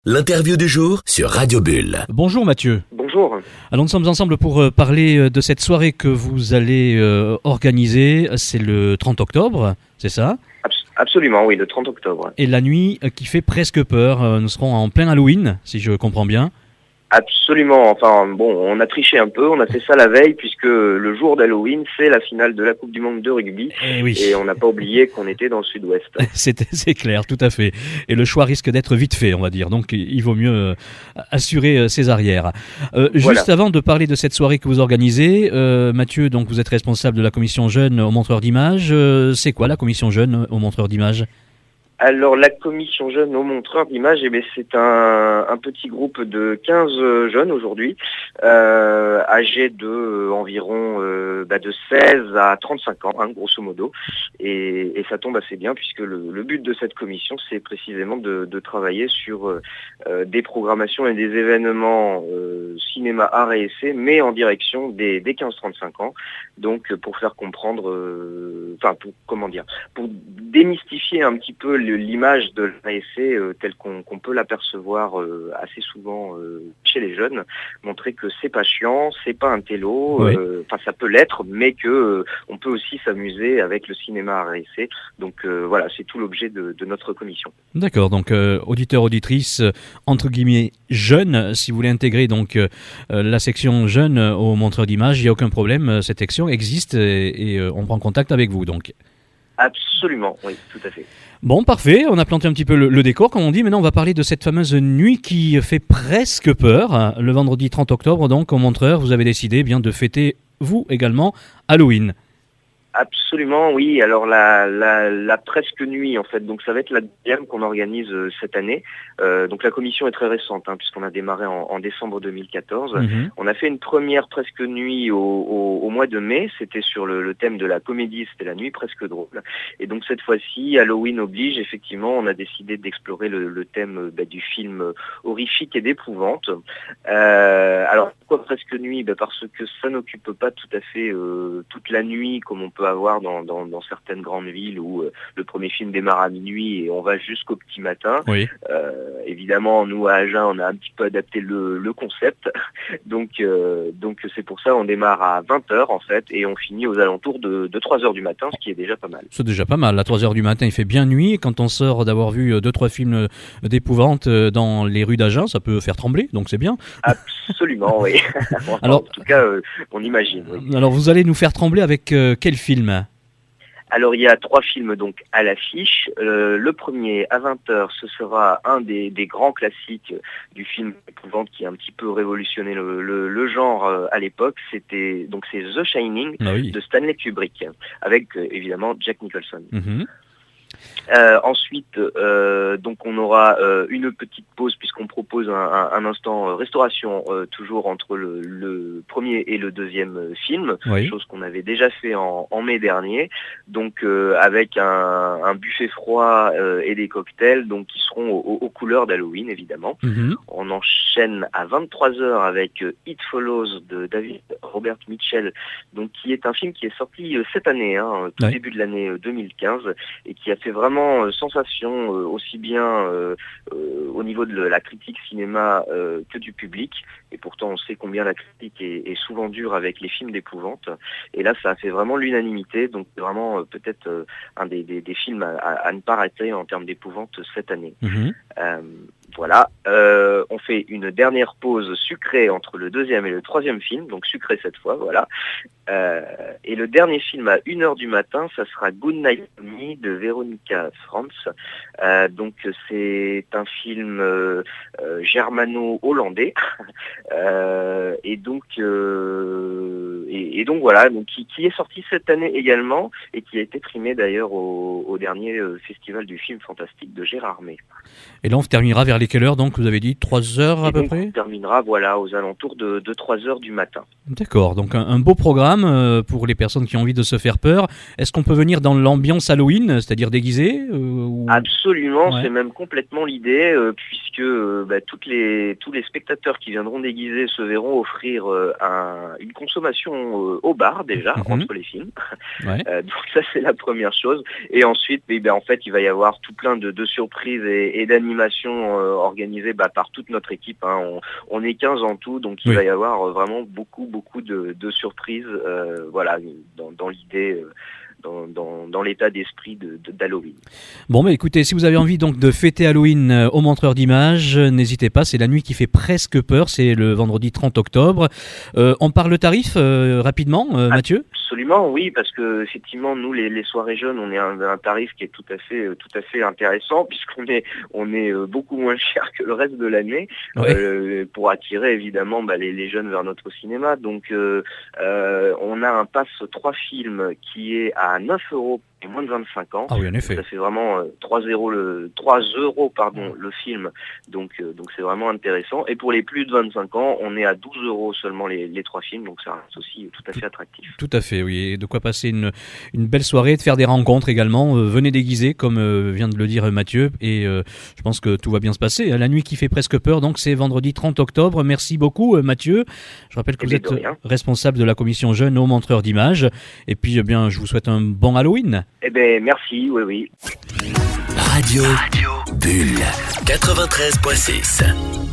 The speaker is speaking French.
L'interview du jour sur Radio Bulle. Bonjour Mathieu. Bonjour. Alors nous sommes ensemble pour parler de cette soirée que vous allez organiser. C'est le 30 octobre, c'est ça ? Absolument, oui, le 30 octobre. Et la nuit qui fait presque peur. Nous serons en plein Halloween, si je comprends bien. Absolument. Enfin, bon, on a triché un peu. On a fait ça la veille puisque le jour d'Halloween, c'est la finale de la Coupe du Monde de rugby. Et on n'a pas oublié qu'on était dans le sud-ouest. C'est clair, tout à fait. Et le choix risque d'être vite fait, on va dire. Donc, il vaut mieux assurer ses arrières. Voilà. Juste avant de parler de cette soirée que vous organisez, Mathieu, donc vous êtes responsable de la commission jeune au montreur d'images. C'est quoi la commission jeune au montreur d'images ? Alors la commission jeune au montreur d'images, c'est un petit groupe de 15 jeunes aujourd'hui, âgés de environ de 16 à 35 ans, grosso modo, et ça tombe assez bien puisque le but de cette commission, c'est précisément de travailler sur des programmations et des événements cinéma, art et essai, mais en direction des 15-35 ans, donc pour faire comprendre, pour démystifier un petit peu l'image de l'ASC telle qu'on peut l'apercevoir assez souvent chez les jeunes, montrer que c'est pas chiant, c'est pas un télo, Oui. Ça peut l'être, mais que on peut aussi s'amuser avec le cinéma ASC. Donc voilà, c'est tout l'objet de notre commission. D'accord, donc auditeurs, auditrices, entre guillemets jeunes, si vous voulez intégrer donc la section jeunes au montreur d'images, il n'y a aucun problème, cette section existe et on prend contact avec vous donc. Absolument, oui, tout à fait. Bon, parfait, on a planté un petit peu le décor, comme on dit. Maintenant, on va parler de cette fameuse nuit qui fait presque peur. Le vendredi 30 octobre, donc, au Montreur, vous avez décidé bien de fêter, vous également, Halloween. Absolument, oui. Alors la presque nuit, en fait. Donc ça va être la deuxième qu'on organise cette année. Donc la commission est très récente, puisqu'on a démarré en décembre 2014. Mhm. On a fait une première presque nuit au mois de mai. C'était sur le thème de la comédie, c'était la nuit presque drôle. Et donc cette fois-ci, Halloween oblige, effectivement, on a décidé d'explorer le thème du film horrifique et d'épouvante. Alors pourquoi presque nuit ? Parce que ça n'occupe pas tout à fait toute la nuit comme on peut avoir dans certaines grandes villes où le premier film démarre à minuit et on va jusqu'au petit matin. Oui. Évidemment, nous à Agen, on a un petit peu adapté le concept. Donc c'est pour ça on démarre à 20h en fait et on finit aux alentours de 3h du matin, ce qui est déjà pas mal. C'est déjà pas mal. À 3h du matin, il fait bien nuit. Et quand on sort d'avoir vu 2-3 films d'épouvante dans les rues d'Agen, ça peut faire trembler, donc c'est bien. Absolument, oui. Alors, en tout cas, on imagine. Oui. Alors, vous allez nous faire trembler avec quel film ? Alors il y a 3 films donc à l'affiche. Le premier à 20h, ce sera un des grands classiques du film épouvante qui a un petit peu révolutionné le genre à l'époque. C'est The Shining de Stanley Kubrick avec évidemment Jack Nicholson. Mm-hmm. Ensuite, donc on aura une petite pause puisqu'on propose un instant restauration toujours entre le premier et le deuxième film, chose qu'on avait déjà fait en mai dernier. Donc avec un buffet froid et des cocktails, donc qui seront aux couleurs d'Halloween évidemment. Mm-hmm. On enchaîne à 23h avec It Follows de David Robert Mitchell, donc qui est un film qui est sorti cette année, tout début de l'année 2015, et qui a fait vraiment sensation aussi bien au niveau de la critique cinéma que du public. Et pourtant on sait combien la critique est souvent dure avec les films d'épouvante. Et là ça a fait vraiment l'unanimité, donc vraiment peut-être un des films à ne pas rater en termes d'épouvante cette année. Mm-hmm. Voilà, on fait une dernière pause sucrée entre le deuxième et le troisième film, donc sucré cette fois, voilà. Et le dernier film à 1h du matin, ça sera Good Night Me de Veronica Franz. Donc c'est un film germano-hollandais. Et donc voilà, donc qui est sorti cette année également et qui a été primé d'ailleurs au dernier festival du film fantastique de Gérardmer. Et là on terminera vers quelle heure donc vous avez dit 3h à peu près ? On terminera aux alentours de 3h du matin. D'accord, donc un beau programme pour les personnes qui ont envie de se faire peur. Est-ce qu'on peut venir dans l'ambiance Halloween, c'est-à-dire déguisé Absolument, ouais. C'est même complètement l'idée puisque tous les spectateurs qui viendront déguisés se verront offrir une consommation au bar déjà entre les films. Ouais. Donc ça c'est la première chose. Et ensuite, en fait, il va y avoir tout plein de surprises et d'animations organisé par toute notre équipe. Hein. On est 15 en tout, donc il Oui. va y avoir vraiment beaucoup de surprises. Voilà, dans l'idée. Dans l'état d'esprit d'Halloween. Bon, mais écoutez, si vous avez envie donc de fêter Halloween au montreur d'images, n'hésitez pas, c'est la nuit qui fait presque peur, c'est le vendredi 30 octobre. On parle tarif rapidement, Mathieu ? Absolument, oui, parce que effectivement, nous, les soirées jeunes, on est un tarif qui est tout à fait intéressant, puisqu'on est beaucoup moins cher que le reste de l'année, Ouais. pour attirer évidemment les jeunes vers notre cinéma. Donc, on a un pass 3 films qui est à 9 € et moins de 25 ans. Ah oui, en effet. Ça fait vraiment 3 euros le film. Donc c'est vraiment intéressant. Et pour les plus de 25 ans, on est à 12 € seulement les 3 films. Donc ça reste aussi tout à fait attractif. Tout à fait, oui. Et de quoi passer une belle soirée, de faire des rencontres également. Venez déguisés, comme vient de le dire Mathieu. Et je pense que tout va bien se passer. La nuit qui fait presque peur, donc c'est vendredi 30 octobre. Merci beaucoup, Mathieu. Je rappelle que vous êtes responsable de la commission jeune au montreur d'images. Et puis, eh bien, je vous souhaite un bon Halloween. Eh bien, merci, oui. Radio Bulle 93.6.